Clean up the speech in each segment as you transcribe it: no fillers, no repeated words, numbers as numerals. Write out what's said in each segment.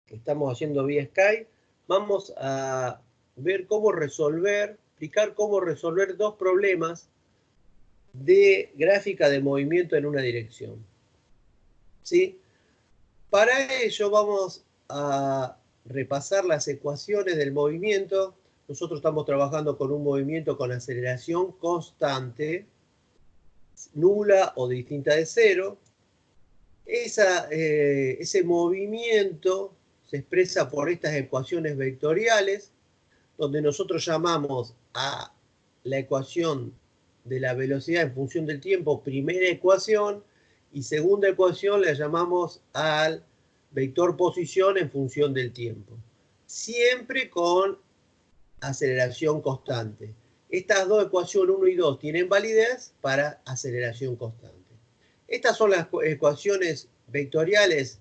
que estamos haciendo vía Skype, vamos a ver cómo resolver, explicar cómo resolver dos problemas de gráfica de movimiento en una dirección. ¿Sí? Para ello vamos a repasar las ecuaciones del movimiento. Nosotros estamos trabajando con un movimiento con aceleración constante, nula o distinta de cero. Ese movimiento se expresa por estas ecuaciones vectoriales, donde nosotros llamamos a la ecuación de la velocidad en función del tiempo primera ecuación, y segunda ecuación la llamamos al vector posición en función del tiempo. Siempre con aceleración constante. Estas dos ecuaciones 1 y 2 tienen validez para aceleración constante. Estas son las ecuaciones vectoriales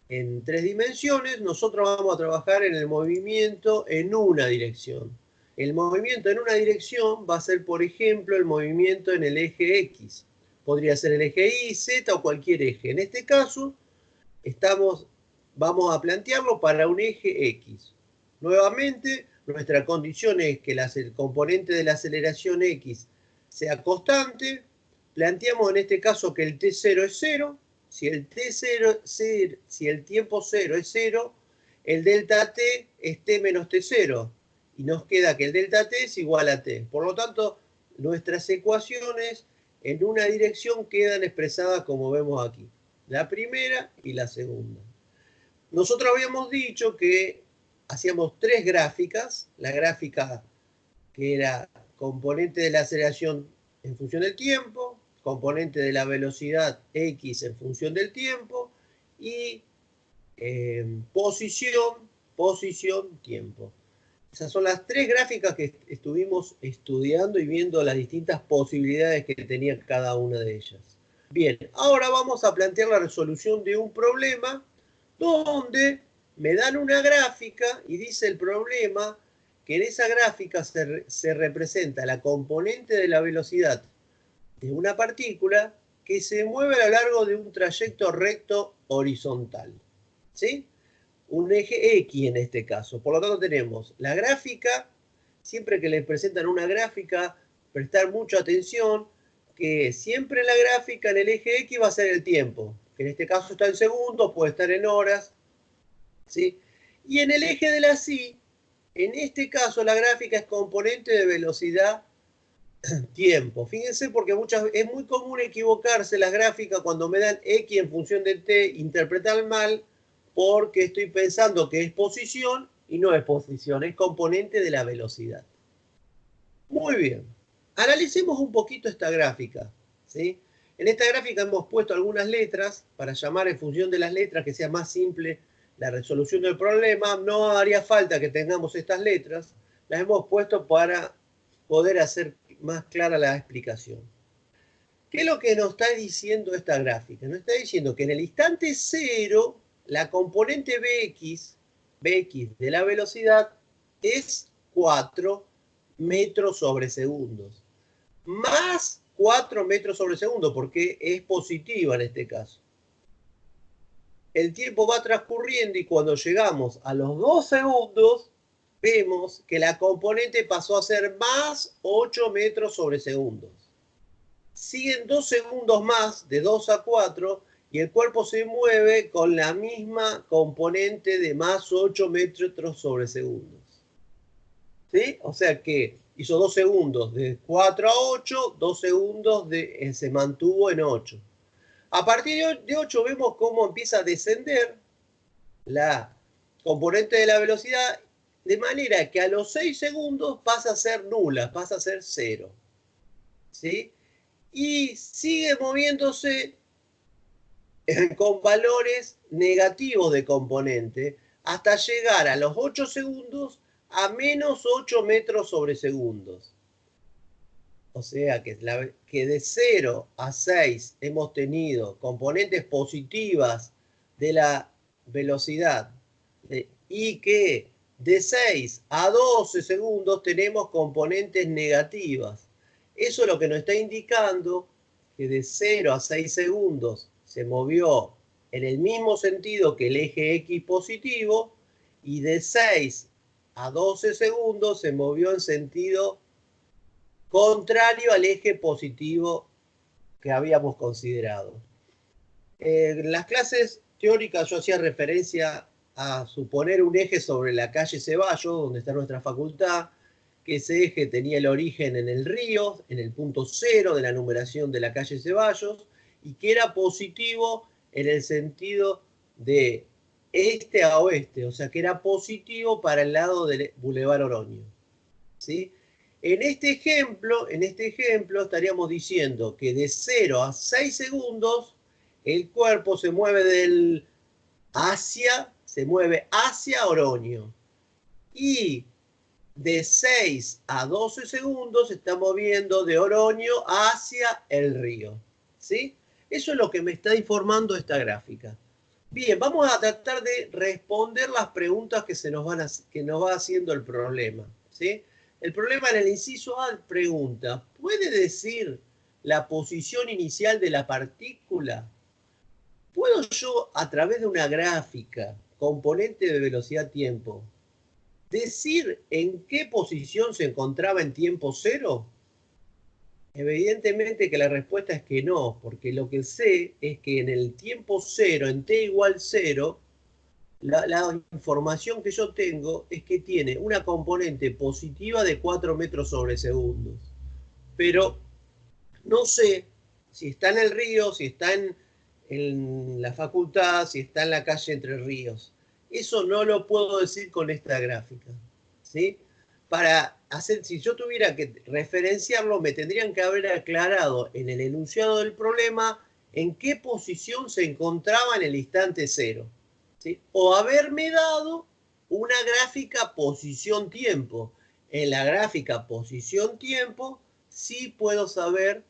en 3 dimensiones. Nosotros vamos a trabajar en el movimiento en una dirección. El movimiento en una dirección va a ser, por ejemplo, el movimiento en el eje X. Podría ser el eje Y, Z o cualquier eje. En este caso, vamos a plantearlo para un eje X. Nuevamente, nuestra condición es que el componente de la aceleración X sea constante. Planteamos en este caso que el T0 es 0. Si el tiempo 0 es 0, el delta T es T menos T0. Y nos queda que el delta T es igual a T. Por lo tanto, nuestras ecuaciones en una dirección quedan expresadas como vemos aquí. La primera y la segunda. Nosotros habíamos dicho que hacíamos 3 gráficas. La gráfica que era componente de la aceleración en función del tiempo, componente de la velocidad X en función del tiempo y posición, tiempo. Esas son las 3 gráficas que estuvimos estudiando y viendo las distintas posibilidades que tenía cada una de ellas. Bien, ahora vamos a plantear la resolución de un problema donde me dan una gráfica y dice el problema que en esa gráfica se representa la componente de la velocidad de una partícula que se mueve a lo largo de un trayecto recto horizontal. ¿Sí? Un eje X en este caso. Por lo tanto tenemos la gráfica, siempre que les presentan una gráfica, prestar mucha atención, que siempre en la gráfica, en el eje X va a ser el tiempo, que en este caso está en segundos, puede estar en horas, ¿sí? Y en el eje de la Y, en este caso la gráfica es componente de velocidad tiempo. Fíjense porque es muy común equivocarse las gráficas cuando me dan X en función de T, interpretar mal porque estoy pensando que es posición y no es posición, es componente de la velocidad. Muy bien. Analicemos un poquito esta gráfica, ¿sí? En esta gráfica hemos puesto algunas letras para llamar en función de las letras que sea más simple la resolución del problema. No haría falta que tengamos estas letras. Las hemos puesto para poder hacer más clara la explicación. ¿Qué es lo que nos está diciendo esta gráfica? Nos está diciendo que en el instante 0, la componente Bx de la velocidad es 4 metros sobre segundos. Más 4 metros sobre segundo, porque es positiva en este caso. El tiempo va transcurriendo y cuando llegamos a los 2 segundos, vemos que la componente pasó a ser más 8 metros sobre segundos. Siguen 2 segundos más, de 2 a 4, y el cuerpo se mueve con la misma componente de más 8 metros sobre segundos. ¿Sí? O sea que hizo 2 segundos de 4 a 8, 2 segundos se mantuvo en 8. A partir de 8 vemos cómo empieza a descender la componente de la velocidad, de manera que a los 6 segundos pasa a ser nula, pasa a ser 0. ¿Sí? Y sigue moviéndose con valores negativos de componente hasta llegar a los 8 segundos a menos 8 metros sobre segundos. O sea que de 0 a 6 hemos tenido componentes positivas de la velocidad y que de 6 a 12 segundos tenemos componentes negativas. Eso es lo que nos está indicando que de 0 a 6 segundos se movió en el mismo sentido que el eje X positivo, y de 6 a 12 segundos se movió en sentido contrario al eje positivo que habíamos considerado. En las clases teóricas yo hacía referencia a suponer un eje sobre la calle Ceballos, donde está nuestra facultad, que ese eje tenía el origen en el río, en el punto 0 de la numeración de la calle Ceballos, y que era positivo en el sentido de este a oeste, o sea que era positivo para el lado del Boulevard Oroño, ¿sí? En este ejemplo estaríamos diciendo que de 0 a 6 segundos el cuerpo se mueve hacia Oroño. Y de 6 a 12 segundos se está moviendo de Oroño hacia el río, ¿sí? Eso es lo que me está informando esta gráfica. Bien, vamos a tratar de responder las preguntas que nos va haciendo el problema, ¿sí? El problema en el inciso A pregunta, ¿puede decir la posición inicial de la partícula? ¿Puedo yo, a través de una gráfica, componente de velocidad-tiempo, decir en qué posición se encontraba en tiempo cero? Evidentemente que la respuesta es que no, porque lo que sé es que en el tiempo cero, en t igual 0, la información que yo tengo es que tiene una componente positiva de 4 metros sobre segundos. Pero no sé si está en el río, si está en la facultad, si está en la calle Entre Ríos. Eso no lo puedo decir con esta gráfica, ¿sí? Si yo tuviera que referenciarlo, me tendrían que haber aclarado en el enunciado del problema en qué posición se encontraba en el instante cero, ¿sí? O haberme dado una gráfica posición-tiempo. En la gráfica posición-tiempo sí puedo saber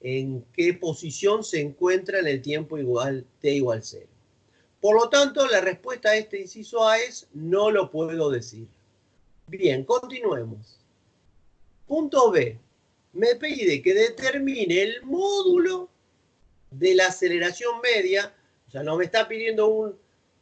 en qué posición se encuentra en el tiempo t igual 0. Por lo tanto, la respuesta a este inciso A es no lo puedo decir. Bien, continuemos. Punto B. Me pide que determine el módulo de la aceleración media. O sea, no me está pidiendo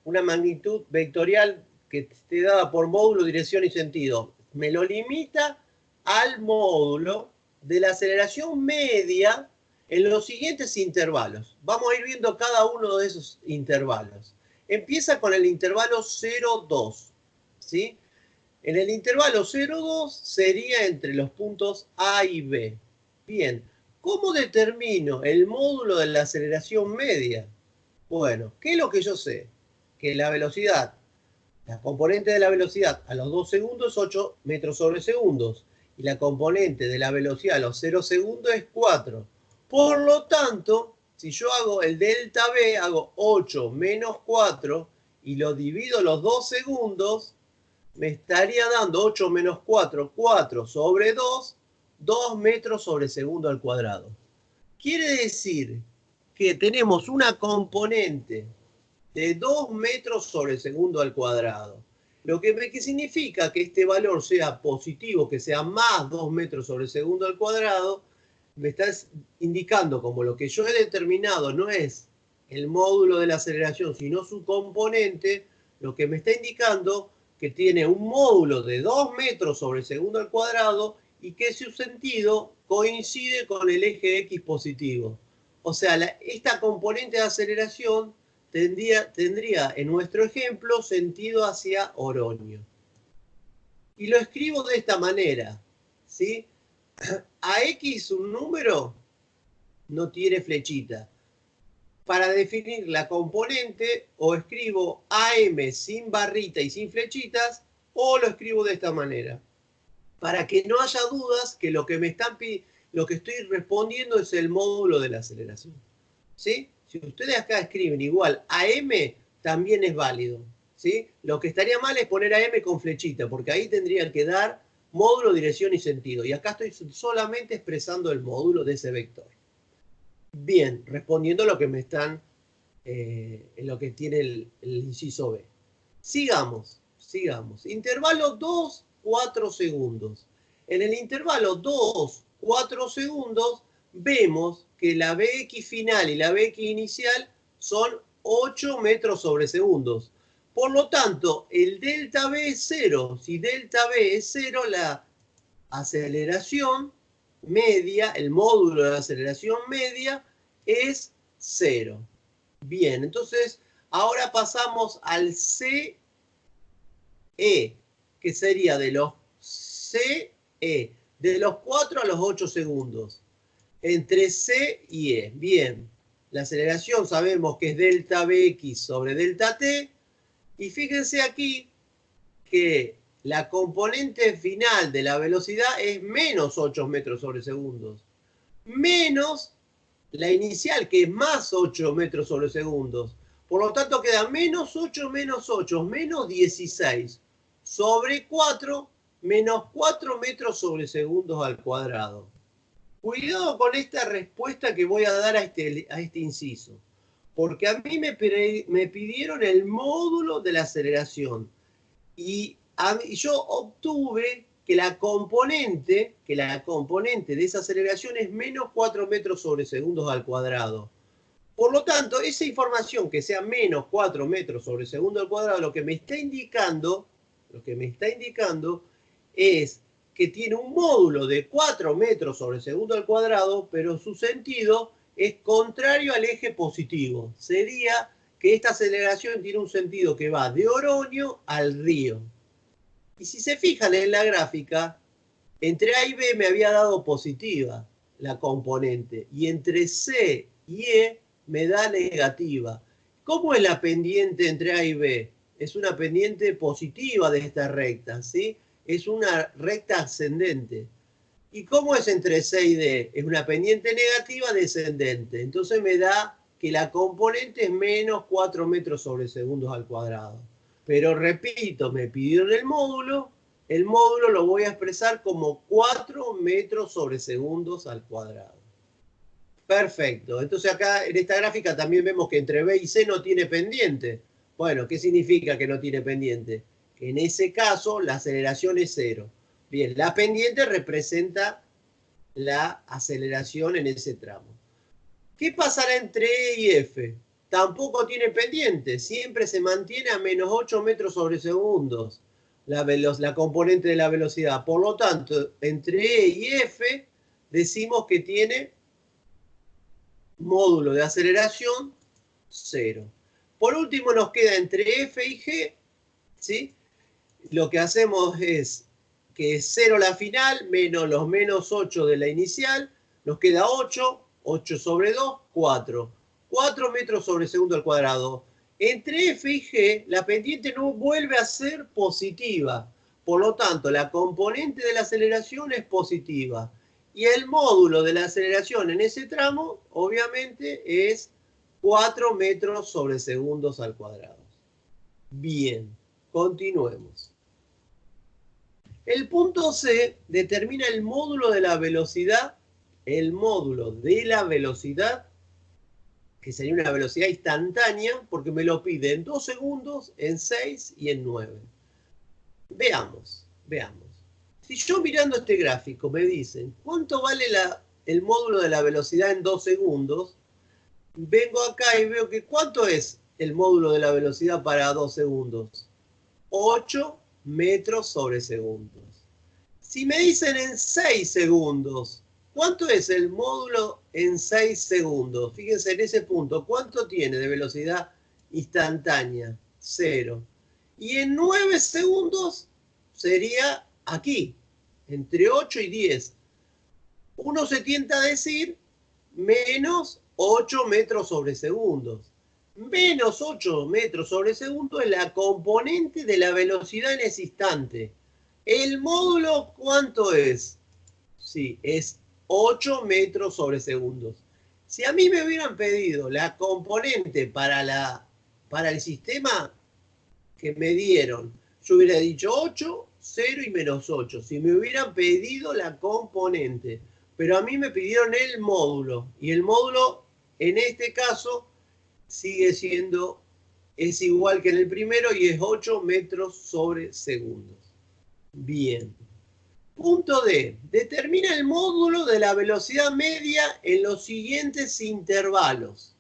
una magnitud vectorial que esté dada por módulo, dirección y sentido. Me lo limita al módulo de la aceleración media en los siguientes intervalos. Vamos a ir viendo cada uno de esos intervalos. Empieza con el intervalo 0,2, ¿sí? En el intervalo 0,2 sería entre los puntos A y B. Bien, ¿cómo determino el módulo de la aceleración media? Bueno, ¿qué es lo que yo sé? Que la velocidad, la componente de la velocidad a los 2 segundos es 8 metros sobre segundos. Y la componente de la velocidad a los 0 segundos es 4. Por lo tanto, si yo hago el delta B, hago 8 menos 4 y lo divido los 2 segundos, me estaría dando 8 menos 4, 4 sobre 2, 2 metros sobre segundo al cuadrado. Quiere decir que tenemos una componente de 2 metros sobre segundo al cuadrado. Lo que significa que este valor sea positivo, que sea más 2 metros sobre segundo al cuadrado, me está indicando como lo que yo he determinado no es el módulo de la aceleración, sino su componente, lo que me está indicando que tiene un módulo de 2 metros sobre segundo al cuadrado y que su sentido coincide con el eje X positivo. O sea, esta componente de aceleración tendría en nuestro ejemplo sentido hacia Oroño. Y lo escribo de esta manera, ¿sí? A X, un número, no tiene flechita. Para definir la componente, o escribo AM sin barrita y sin flechitas, o lo escribo de esta manera. Para que no haya dudas que lo que estoy respondiendo es el módulo de la aceleración, ¿sí? Si ustedes acá escriben igual AM, también es válido, ¿sí? Lo que estaría mal es poner AM con flechita, porque ahí tendrían que dar módulo, dirección y sentido. Y acá estoy solamente expresando el módulo de ese vector. Bien, respondiendo a lo que me están, en lo que tiene el inciso B. Sigamos. Intervalo 2, 4 segundos. En el intervalo 2, 4 segundos, vemos que la Bx final y la Bx inicial son 8 metros sobre segundos. Por lo tanto, el delta V es 0. Si delta V es 0, la aceleración media, el módulo de aceleración media, es 0. Bien, entonces ahora pasamos al CE, que sería de los CE, de los 4 a los 8 segundos, entre C y E. Bien, la aceleración sabemos que es delta Vx sobre delta t, y fíjense aquí que la componente final de la velocidad es menos 8 metros sobre segundos, menos la inicial, que es más 8 metros sobre segundos. Por lo tanto, queda menos 8 menos 16 sobre 4 menos 4 metros sobre segundos al cuadrado. Cuidado con esta respuesta que voy a dar a este inciso, porque a mí me pidieron el módulo de la aceleración y yo obtuve que la componente de esa aceleración es menos 4 metros sobre segundos al cuadrado. Por lo tanto, esa información que sea menos 4 metros sobre segundo al cuadrado, lo que me está indicando es que tiene un módulo de 4 metros sobre segundo al cuadrado, pero su sentido es contrario al eje positivo. Sería que esta aceleración tiene un sentido que va de Oroño al río. Y si se fijan en la gráfica, entre A y B me había dado positiva la componente, y entre C y E me da negativa. ¿Cómo es la pendiente entre A y B? Es una pendiente positiva de esta recta, ¿sí? Es una recta ascendente. ¿Y cómo es entre C y D? Es una pendiente negativa descendente. Entonces me da que la componente es menos 4 metros sobre segundos al cuadrado. Pero repito, me pidieron el módulo lo voy a expresar como 4 metros sobre segundos al cuadrado. Perfecto. Entonces acá en esta gráfica también vemos que entre B y C no tiene pendiente. Bueno, ¿qué significa que no tiene pendiente? Que en ese caso la aceleración es 0. Bien, la pendiente representa la aceleración en ese tramo. ¿Qué pasará entre E y F? Tampoco tiene pendiente, siempre se mantiene a menos 8 metros sobre segundos la componente de la velocidad. Por lo tanto, entre E y F decimos que tiene módulo de aceleración 0. Por último nos queda entre F y G, ¿sí? Lo que hacemos es que es 0 la final menos los menos 8 de la inicial, nos queda 8, 8 sobre 2, 4. 4 metros sobre segundo al cuadrado. Entre F y G, la pendiente no vuelve a ser positiva. Por lo tanto, la componente de la aceleración es positiva. Y el módulo de la aceleración en ese tramo, obviamente, es 4 metros sobre segundos al cuadrado. Bien, continuemos. El punto C determina el módulo de la velocidad, que sería una velocidad instantánea, porque me lo pide en 2 segundos, en 6 y en 9. Veamos. Si yo mirando este gráfico me dicen, ¿cuánto vale el módulo de la velocidad en 2 segundos? Vengo acá y veo que ¿cuánto es el módulo de la velocidad para 2 segundos? 8 metros sobre segundos. Si me dicen en 6 segundos, ¿cuánto es el módulo en 6 segundos? Fíjense en ese punto, ¿cuánto tiene de velocidad instantánea? 0. Y en 9 segundos sería aquí, entre 8 y 10. Uno se tienta a decir menos 8 metros sobre segundos. Menos 8 metros sobre segundo es la componente de la velocidad en ese instante. ¿El módulo cuánto es? Sí, es 8 metros sobre segundos. Si a mí me hubieran pedido la componente para el sistema que me dieron, yo hubiera dicho 8, 0 y menos 8. Si me hubieran pedido la componente. Pero a mí me pidieron el módulo. Y el módulo, en este caso, sigue siendo, es igual que en el primero y es 8 metros sobre segundos. Bien. Punto D. Determina el módulo de la velocidad media en los siguientes intervalos.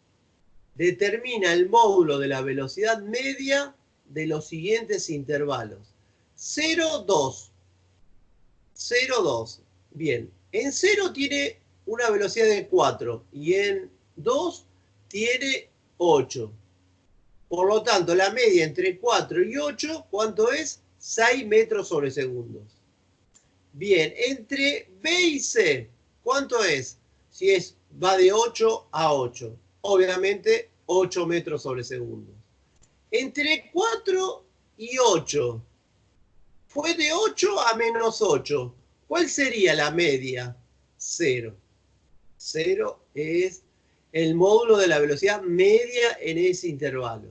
determina el módulo de la velocidad media de los siguientes intervalos. 0, 2. 0, 2. Bien, en 0 tiene una velocidad de 4 y en 2 tiene 8. Por lo tanto, la media entre 4 y 8, ¿cuánto es? 6 metros sobre segundos. Bien, entre B y C, ¿cuánto es? Si va de 8 a 8. Obviamente, 8 metros sobre segundos. Entre 4 y 8, fue de 8 a menos 8. ¿Cuál sería la media? 0. 0 es el módulo de la velocidad media en ese intervalo.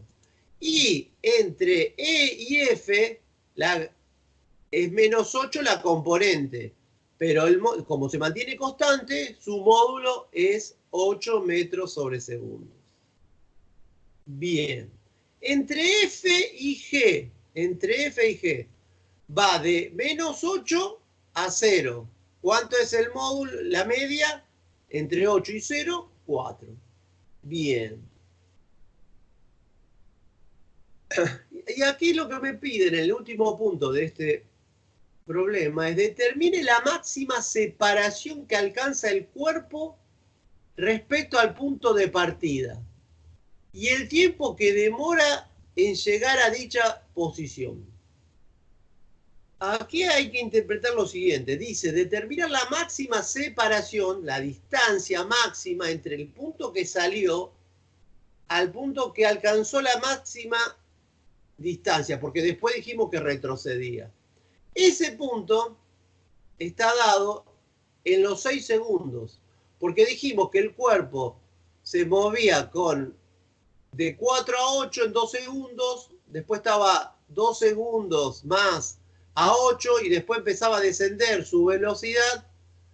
Y entre E y F, es menos 8 la componente, pero como se mantiene constante, su módulo es 8 metros sobre segundos. Bien. Entre F y G, va de menos 8 a 0. ¿Cuánto es el módulo, la media? Entre 8 y 0, 4. Bien. Y aquí lo que me piden en el último punto de este problema es determine la máxima separación que alcanza el cuerpo respecto al punto de partida y el tiempo que demora en llegar a dicha posición. Aquí hay que interpretar lo siguiente. Dice, determinar la máxima separación, la distancia máxima entre el punto que salió al punto que alcanzó la máxima distancia, porque después dijimos que retrocedía. Ese punto está dado en los 6 segundos, porque dijimos que el cuerpo se movía de 4 a 8 en 2 segundos, después estaba 2 segundos más a 8 y después empezaba a descender su velocidad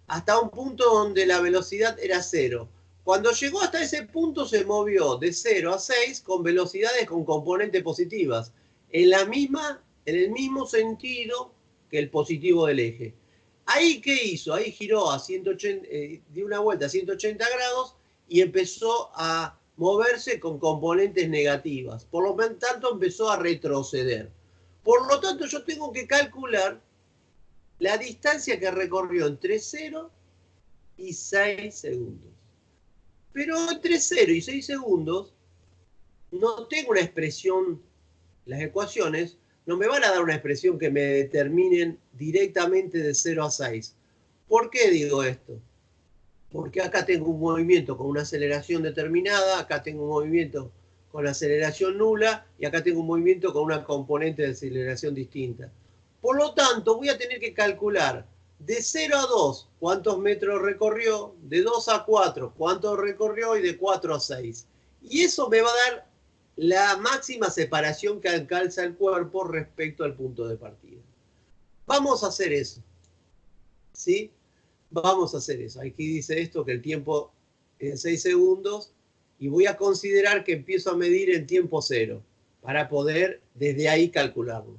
hasta un punto donde la velocidad era 0. Cuando llegó hasta ese punto se movió de 0 a 6 con velocidades con componentes positivas, en el mismo sentido que el positivo del eje. ¿Ahí qué hizo? Ahí giró a 180, dio una vuelta a 180 grados y empezó a moverse con componentes negativas. Por lo tanto, empezó a retroceder. Por lo tanto, yo tengo que calcular la distancia que recorrió entre 0 y 6 segundos. Pero entre 0 y 6 segundos no tengo una expresión, las ecuaciones no me van a dar una expresión que me determinen directamente de 0 a 6. ¿Por qué digo esto? Porque acá tengo un movimiento con una aceleración determinada, acá tengo un movimiento con aceleración nula y acá tengo un movimiento con una componente de aceleración distinta. Por lo tanto, voy a tener que calcular de 0 a 2 cuántos metros recorrió, de 2 a 4 cuántos recorrió y de 4 a 6. Y eso me va a dar la máxima separación que alcanza el cuerpo respecto al punto de partida. Vamos a hacer eso. ¿Sí? Vamos a hacer eso. Aquí dice esto, que el tiempo en 6 segundos, y voy a considerar que empiezo a medir en tiempo 0, para poder desde ahí calcularlo.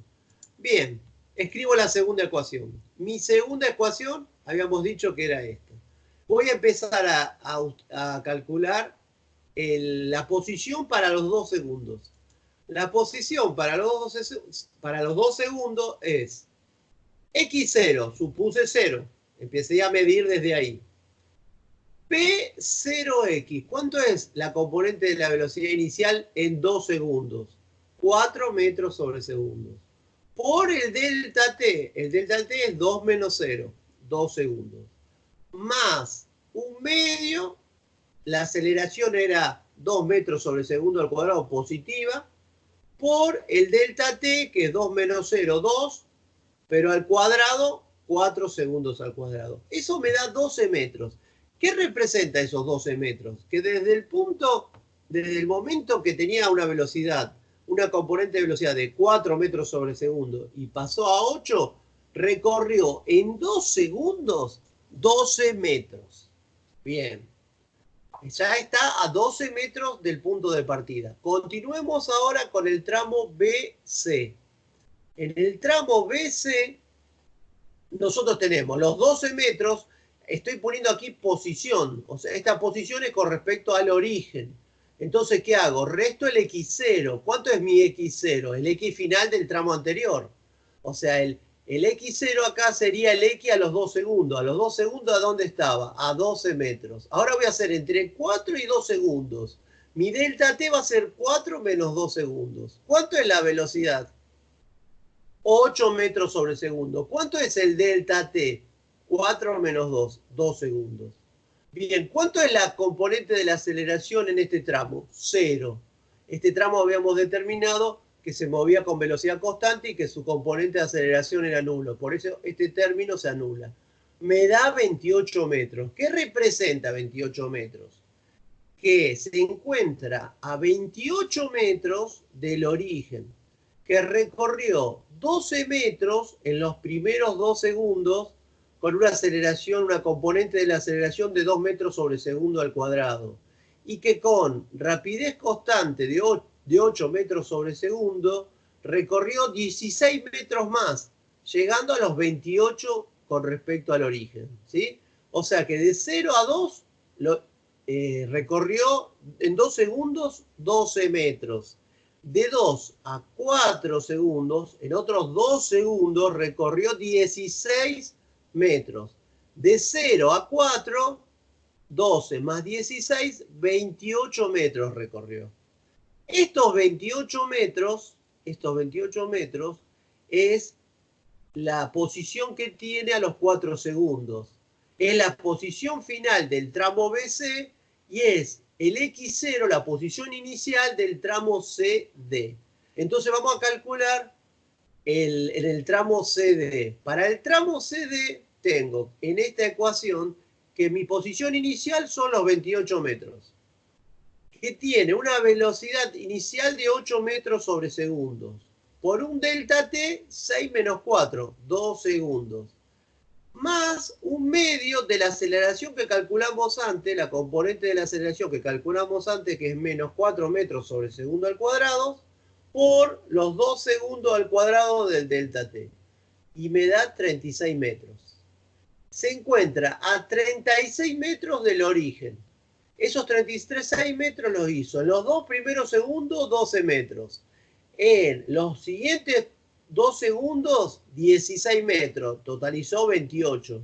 Bien, escribo la segunda ecuación. Mi segunda ecuación, habíamos dicho que era esta. Voy a empezar a calcular la posición para los 2 segundos. La posición para los 2 segundos es x0, supuse 0. Empecé a medir desde ahí. P0x, ¿cuánto es la componente de la velocidad inicial en 2 segundos? 4 metros sobre segundos. Por el delta t es 2 menos 0, 2 segundos. Más un medio, la aceleración era 2 metros sobre segundo al cuadrado positiva, por el delta t, que es 2 menos 0, 2, pero al cuadrado, 4 segundos al cuadrado. Eso me da 12 metros. ¿Qué representa esos 12 metros? Que desde el momento que tenía una velocidad, una componente de velocidad de 4 metros sobre segundo y pasó a 8, recorrió en 2 segundos 12 metros. Bien. Ya está a 12 metros del punto de partida. Continuemos ahora con el tramo BC. En el tramo BC, nosotros tenemos los 12 metros, estoy poniendo aquí posición, o sea, esta posición es con respecto al origen. Entonces, ¿qué hago? Resto el X0. ¿Cuánto es mi X0? El X final del tramo anterior. O sea, el X0 acá sería el X a los 2 segundos. A los 2 segundos, ¿a dónde estaba? A 12 metros. Ahora voy a hacer entre 4 y 2 segundos. Mi delta T va a ser 4 menos 2 segundos. ¿Cuánto es la velocidad? 8 metros sobre segundo. ¿Cuánto es el delta T? 4 menos 2, 2 segundos. Bien, ¿cuánto es la componente de la aceleración en este tramo? 0. Este tramo habíamos determinado que se movía con velocidad constante y que su componente de aceleración era nulo. Por eso este término se anula. Me da 28 metros. ¿Qué representa 28 metros? Que se encuentra a 28 metros del origen, que recorrió 12 metros en los primeros 2 segundos con una aceleración, una componente de la aceleración de 2 metros sobre segundo al cuadrado, y que con rapidez constante de 8 metros sobre segundo recorrió 16 metros más, llegando a los 28 con respecto al origen, ¿sí? O sea que de 0 a 2 recorrió en 2 segundos 12 metros. De 2 a 4 segundos, en otros 2 segundos, recorrió 16 metros. De 0 a 4, 12 más 16, 28 metros recorrió. Estos 28 metros es la posición que tiene a los 4 segundos. Es la posición final del tramo BC y es el X0, la posición inicial del tramo CD. Entonces vamos a calcular en el tramo CD. Para el tramo CD tengo en esta ecuación que mi posición inicial son los 28 metros, que tiene una velocidad inicial de 8 metros sobre segundos, por un delta T 6 menos 4, 2 segundos, más un medio de la aceleración que calculamos antes, la componente de la aceleración que calculamos antes, que es menos 4 metros sobre segundo al cuadrado, por los 2 segundos al cuadrado del delta T. Y me da 36 metros. Se encuentra a 36 metros del origen. Esos 36 metros los hizo en los 2 primeros segundos, 12 metros. En los siguientes 2 segundos, 16 metros, totalizó 28.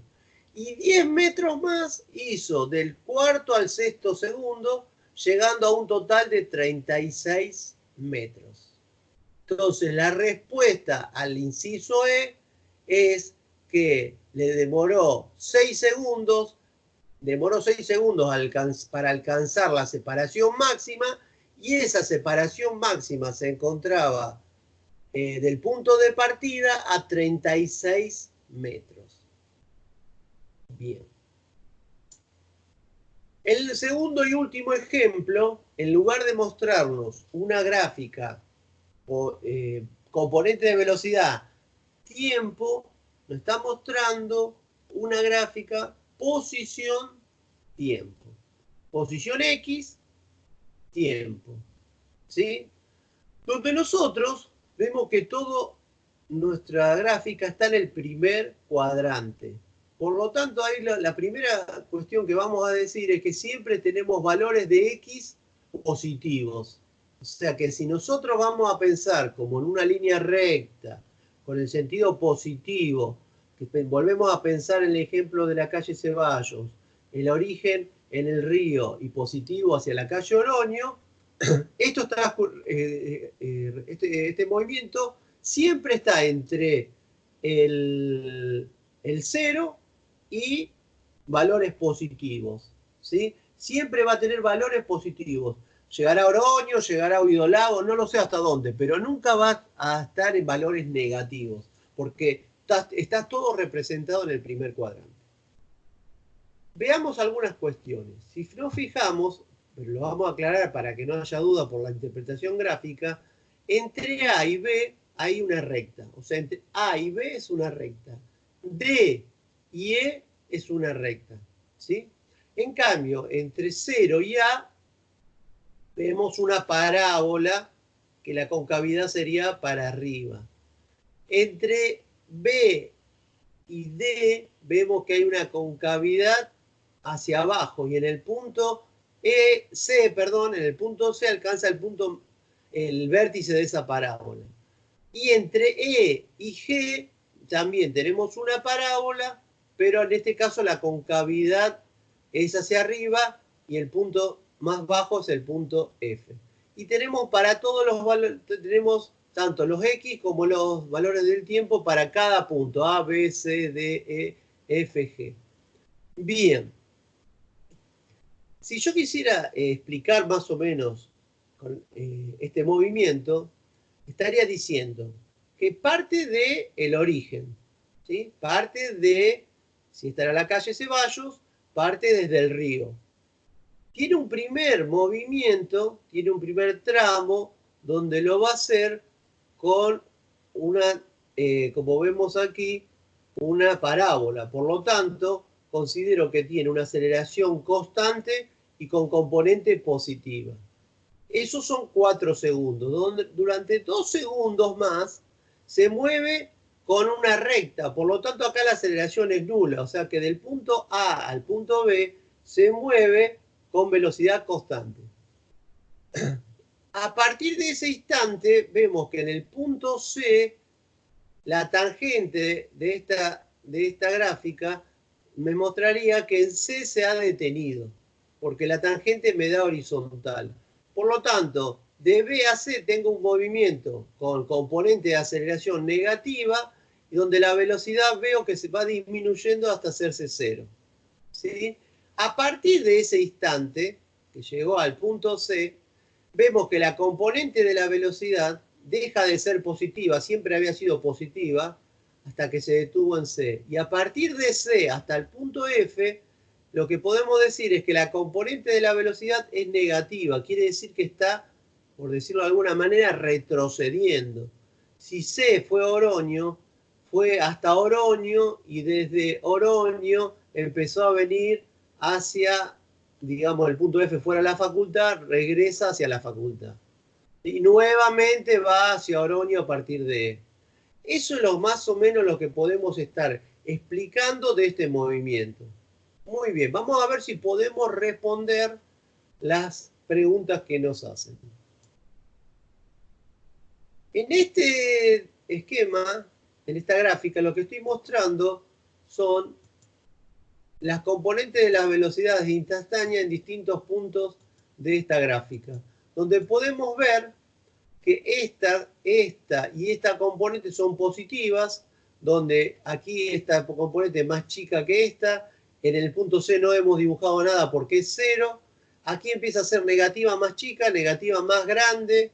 Y 10 metros más hizo del cuarto al sexto segundo, llegando a un total de 36 metros. Entonces, la respuesta al inciso E es que le demoró 6 segundos para alcanzar la separación máxima, y esa separación máxima se encontraba del punto de partida a 36 metros. Bien. El segundo y último ejemplo, en lugar de mostrarnos una gráfica o componente de velocidad, tiempo, nos está mostrando una gráfica posición, tiempo. Posición X, tiempo. ¿Sí? Donde nosotros vemos que toda nuestra gráfica está en el primer cuadrante. Por lo tanto, ahí la primera cuestión que vamos a decir es que siempre tenemos valores de X positivos. O sea que si nosotros vamos a pensar como en una línea recta, con el sentido positivo, que volvemos a pensar en el ejemplo de la calle Ceballos, el origen en el río y positivo hacia la calle Oroño, este movimiento siempre está entre el 0 y valores positivos, ¿sí? Siempre va a tener valores positivos. Llegará a Oroño, llegará a Huidolago, no lo sé hasta dónde, pero nunca va a estar en valores negativos, porque está todo representado en el primer cuadrante. Veamos algunas cuestiones. Si nos fijamos, pero lo vamos a aclarar para que no haya duda por la interpretación gráfica, entre A y B hay una recta. O sea, entre A y B es una recta. D y E es una recta. ¿Sí? En cambio, entre 0 y A vemos una parábola que la concavidad sería para arriba. Entre B y D vemos que hay una concavidad hacia abajo, y en el punto C, perdón, en el punto C alcanza el vértice de esa parábola. Y entre E y G también tenemos una parábola, pero en este caso la concavidad es hacia arriba y el punto más bajo es el punto F. Y tenemos para todos los valores, tenemos tanto los X como los valores del tiempo para cada punto, A, B, C, D, E, F, G. Bien. Si yo quisiera explicar más o menos con, este movimiento, estaría diciendo que parte del origen, ¿sí? Parte de, si está en la calle Ceballos, parte desde el río. Tiene un primer movimiento, tiene un primer tramo, donde lo va a hacer con una, como vemos aquí, una parábola. Por lo tanto, considero que tiene una aceleración constante y con componente positiva. Esos son 4 segundos, donde durante 2 segundos más se mueve con una recta. Por lo tanto, acá la aceleración es nula. O sea que del punto A al punto B se mueve con velocidad constante. A partir de ese instante, vemos que en el punto C, la tangente de esta gráfica me mostraría que en C se ha detenido, porque la tangente me da horizontal. Por lo tanto, de B a C tengo un movimiento con componente de aceleración negativa, y donde la velocidad veo que se va disminuyendo hasta hacerse cero. ¿Sí? A partir de ese instante, que llegó al punto C, vemos que la componente de la velocidad deja de ser positiva, siempre había sido positiva, hasta que se detuvo en C. Y a partir de C hasta el punto F, lo que podemos decir es que la componente de la velocidad es negativa, quiere decir que está, por decirlo de alguna manera, retrocediendo. Si C fue Oroño, fue hasta Oroño y desde Oroño empezó a venir hacia, digamos, el punto F fuera de la facultad, regresa hacia la facultad. Y nuevamente va hacia Oroño a partir de E. Eso es lo más o menos lo que podemos estar explicando de este movimiento. Muy bien, vamos a ver si podemos responder las preguntas que nos hacen. En este esquema, en esta gráfica, lo que estoy mostrando son las componentes de las velocidades instantáneas en distintos puntos de esta gráfica, donde podemos ver que esta y esta componente son positivas, donde aquí esta componente es más chica que esta, en el punto C no hemos dibujado nada porque es 0, aquí empieza a ser negativa más chica, negativa más grande,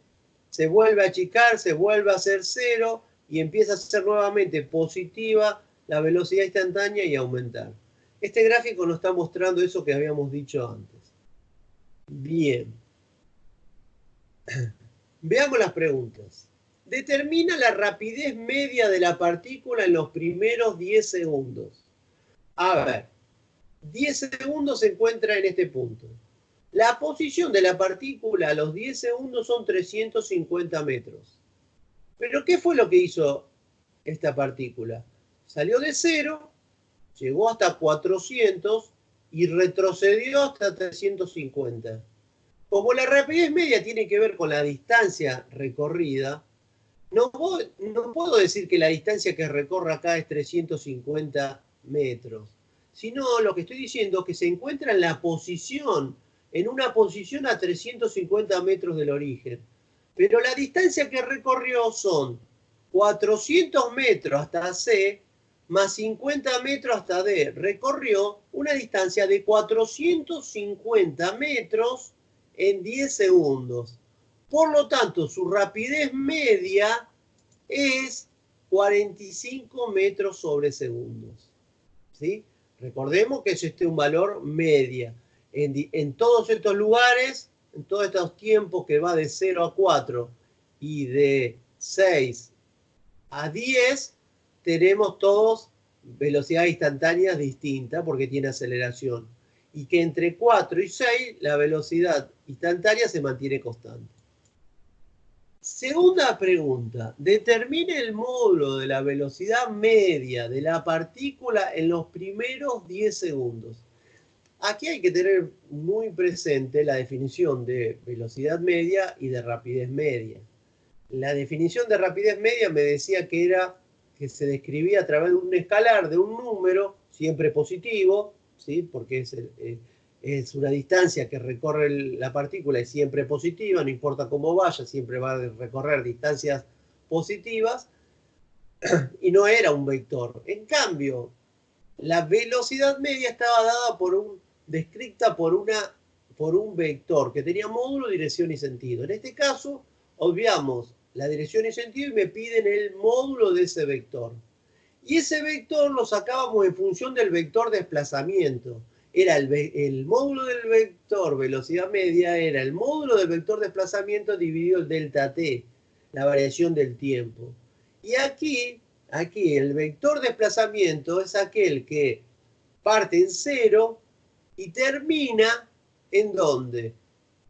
se vuelve a achicar, se vuelve a ser 0 y empieza a ser nuevamente positiva la velocidad instantánea y aumentar. Este gráfico nos está mostrando eso que habíamos dicho antes. Bien. Veamos las preguntas. Determina la rapidez media de la partícula en los primeros 10 segundos. A ver, 10 segundos se encuentra en este punto. La posición de la partícula a los 10 segundos son 350 metros. Pero ¿qué fue lo que hizo esta partícula? Salió de 0, llegó hasta 400 y retrocedió hasta 350. Como la rapidez media tiene que ver con la distancia recorrida, no puedo decir que la distancia que recorre acá es 350 metros, sino lo que estoy diciendo es que se encuentra en la posición, en una posición a 350 metros del origen. Pero la distancia que recorrió son 400 metros hasta C más 50 metros hasta D. Recorrió una distancia de 450 metros en 10 segundos. Por lo tanto, su rapidez media es 45 metros sobre segundos. ¿Sí? Recordemos que es un valor media. En todos estos lugares, en todos estos tiempos que va de 0 a 4 y de 6 a 10, tenemos todos velocidades instantáneas distintas porque tiene aceleración. Y que entre 4 y 6 la velocidad instantánea se mantiene constante. Segunda pregunta. Determine el módulo de la velocidad media de la partícula en los primeros 10 segundos. Aquí hay que tener muy presente la definición de velocidad media y de rapidez media. La definición de rapidez media me decía que era que se describía a través de un escalar de un número, siempre positivo, ¿sí? Porque es una distancia que recorre la partícula, es siempre positiva, no importa cómo vaya, siempre va a recorrer distancias positivas, y no era un vector. En cambio, la velocidad media estaba dada descrita por un vector que tenía módulo, dirección y sentido. En este caso, obviamos la dirección y sentido y me piden el módulo de ese vector. Y ese vector lo sacábamos en función del vector desplazamiento. Era el módulo del vector velocidad media, era el módulo del vector desplazamiento dividido el delta t, la variación del tiempo. Y aquí el vector desplazamiento es aquel que parte en 0 y termina ¿en dónde?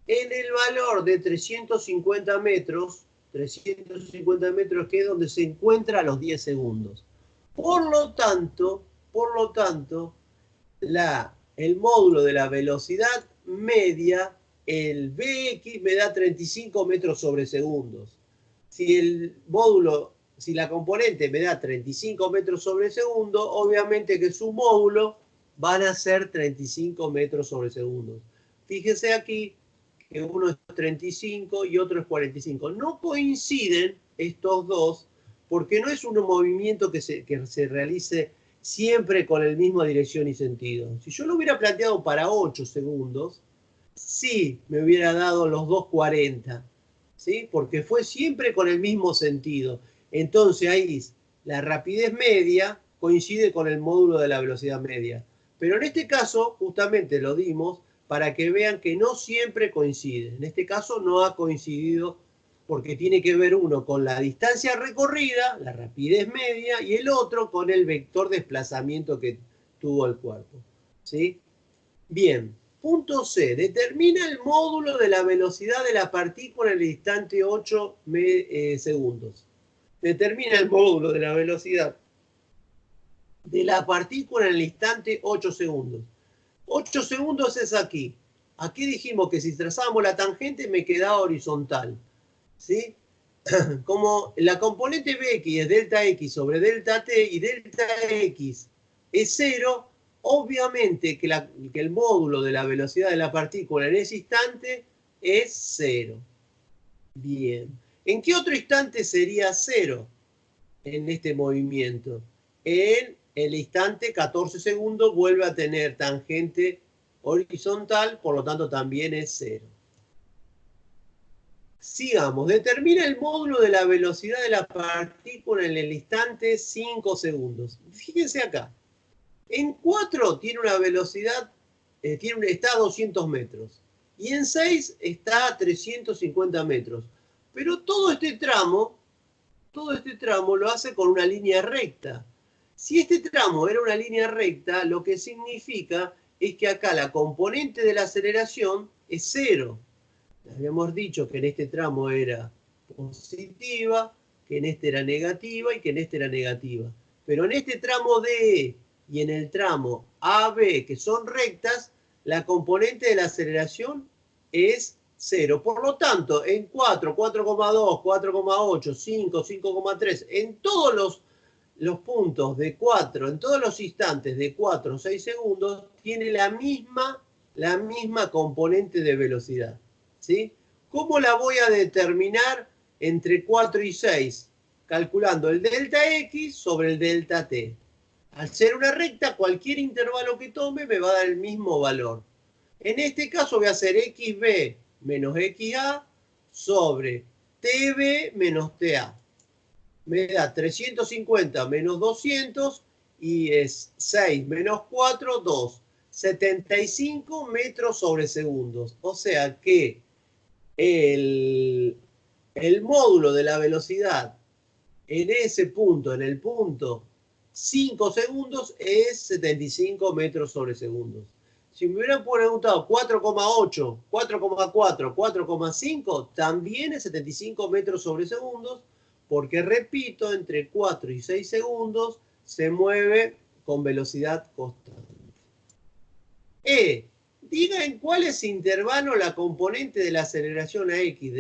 En el valor de 350 metros, que es donde se encuentra a los 10 segundos. Por lo tanto, el módulo de la velocidad media, el Bx me da 35 metros sobre segundos. Si la componente me da 35 metros sobre segundo, obviamente que su módulo van a ser 35 metros sobre segundos. Fíjense aquí que uno es 35 y otro es 45. No coinciden estos dos porque no es un movimiento que se realice siempre con la misma dirección y sentido. Si yo lo hubiera planteado para 8 segundos, sí me hubiera dado los 2,40, ¿sí? Porque fue siempre con el mismo sentido. Entonces ahí la rapidez media coincide con el módulo de la velocidad media. Pero en este caso, justamente lo dimos para que vean que no siempre coincide. En este caso no ha coincidido porque tiene que ver uno con la distancia recorrida, la rapidez media, y el otro con el vector de desplazamiento que tuvo el cuerpo. ¿Sí? Bien, punto C. Determina el módulo de la velocidad de la partícula en el instante 8 segundos. Determina el módulo de la velocidad de la partícula en el instante 8 segundos. 8 segundos es aquí. Aquí dijimos que si trazamos la tangente me quedaba horizontal. ¿Sí? Como la componente Bx es delta x sobre delta t y delta x es 0, obviamente que el módulo de la velocidad de la partícula en ese instante es 0. Bien. ¿En qué otro instante sería 0 en este movimiento? En el instante 14 segundos vuelve a tener tangente horizontal, por lo tanto también es 0. Sigamos. Determina el módulo de la velocidad de la partícula en el instante 5 segundos. Fíjense acá. En 4 tiene una velocidad, está a 200 metros. Y en 6 está a 350 metros. Pero todo este tramo lo hace con una línea recta. Si este tramo era una línea recta, lo que significa es que acá la componente de la aceleración es 0. Habíamos dicho que en este tramo era positiva, que en este era negativa y que en este era negativa. Pero en este tramo D y en el tramo AB, que son rectas, la componente de la aceleración es 0. Por lo tanto, en 4, 4,2, 4,8, 5, 5,3, en todos los puntos de 4, en todos los instantes de 4 o 6 segundos, tiene la misma componente de velocidad. ¿Sí? ¿Cómo la voy a determinar entre 4 y 6? Calculando el delta x sobre el delta t. Al ser una recta, cualquier intervalo que tome me va a dar el mismo valor. En este caso voy a hacer xb menos xa sobre tb menos ta. Me da 350 menos 200 y es 6 menos 4, 2. 75 metros sobre segundos. O sea que el módulo de la velocidad en ese punto, en el punto 5 segundos, es 75 metros sobre segundos. Si me hubieran preguntado 4,8, 4,4, 4,5, también es 75 metros sobre segundos, porque repito, entre 4 y 6 segundos se mueve con velocidad constante. Diga en cuáles intervalos la componente de la aceleración a x,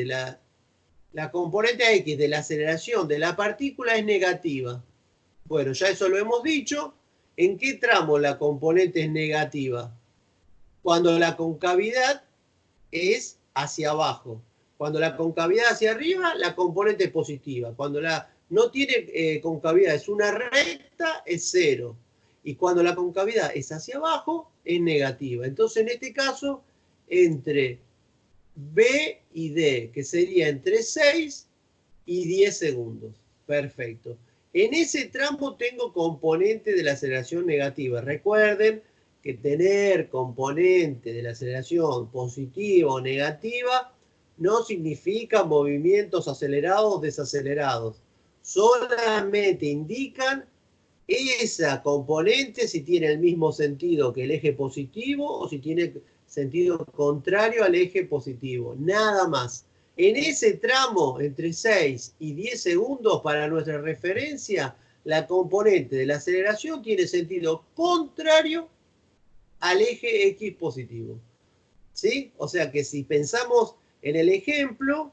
la componente a x de la aceleración de la partícula es negativa. Bueno, ya eso lo hemos dicho. ¿En qué tramo la componente es negativa? Cuando la concavidad es hacia abajo. Cuando la concavidad hacia arriba, la componente es positiva. Cuando no tiene concavidad, es una recta, es 0. Y cuando la concavidad es hacia abajo, es negativa. Entonces, en este caso, entre B y D, que sería entre 6 y 10 segundos. Perfecto. En ese tramo tengo componente de la aceleración negativa. Recuerden que tener componente de la aceleración positiva o negativa no significa movimientos acelerados o desacelerados. Solamente indican esa componente si tiene el mismo sentido que el eje positivo o si tiene sentido contrario al eje positivo. Nada más. En ese tramo, entre 6 y 10 segundos para nuestra referencia, la componente de la aceleración tiene sentido contrario al eje X positivo. ¿Sí? O sea que si pensamos en el ejemplo,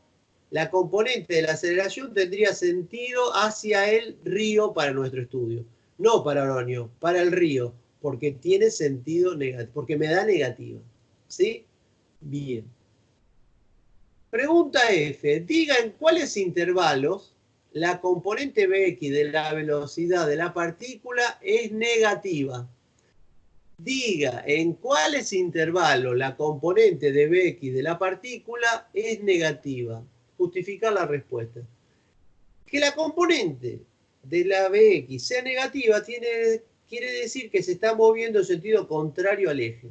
la componente de la aceleración tendría sentido hacia el río para nuestro estudio. No para Oroño, para el río, porque tiene sentido negativo, porque me da negativa. ¿Sí? Bien. Pregunta F. Diga en cuáles intervalos la componente Bx de la velocidad de la partícula es negativa. Diga en cuáles intervalos la componente de Bx de la partícula es negativa. Justificar la respuesta. Que la componente de la Bx sea negativa quiere decir que se está moviendo en sentido contrario al eje.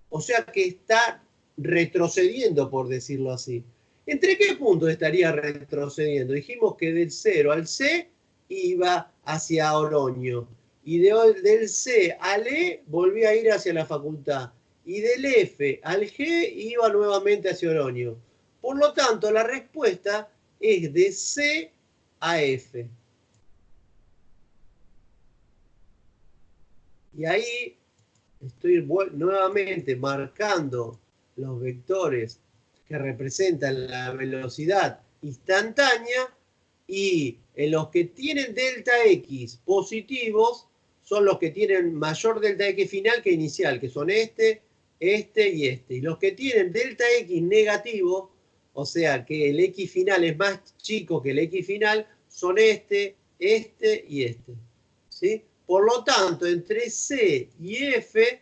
O sea que está retrocediendo, por decirlo así. ¿Entre qué puntos estaría retrocediendo? Dijimos que del 0 al C iba hacia Oroño. Y del C al E volvía a ir hacia la facultad. Y del F al G iba nuevamente hacia Oroño. Por lo tanto, la respuesta es de C a F. Y ahí estoy nuevamente marcando los vectores que representan la velocidad instantánea y en los que tienen delta X positivos son los que tienen mayor delta X final que inicial, que son este y este. Y los que tienen delta X negativo, o sea que el X final es más chico que el X final, son este y este. ¿Sí? Por lo tanto, entre C y F,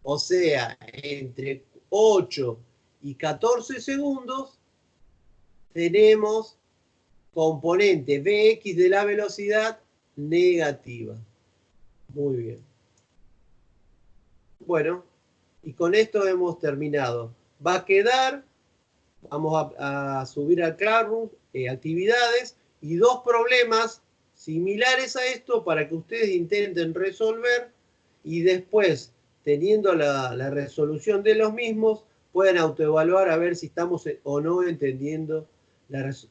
o sea, entre 8 y 14 segundos, tenemos componente Bx de la velocidad negativa. Muy bien. Bueno, y con esto hemos terminado. Va a quedar, vamos a subir al Classroom, actividades y 2 problemas similares a esto para que ustedes intenten resolver y después, teniendo la resolución de los mismos, puedan autoevaluar a ver si estamos o no entendiendo las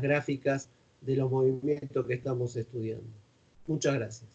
gráficas de los movimientos que estamos estudiando. Muchas gracias.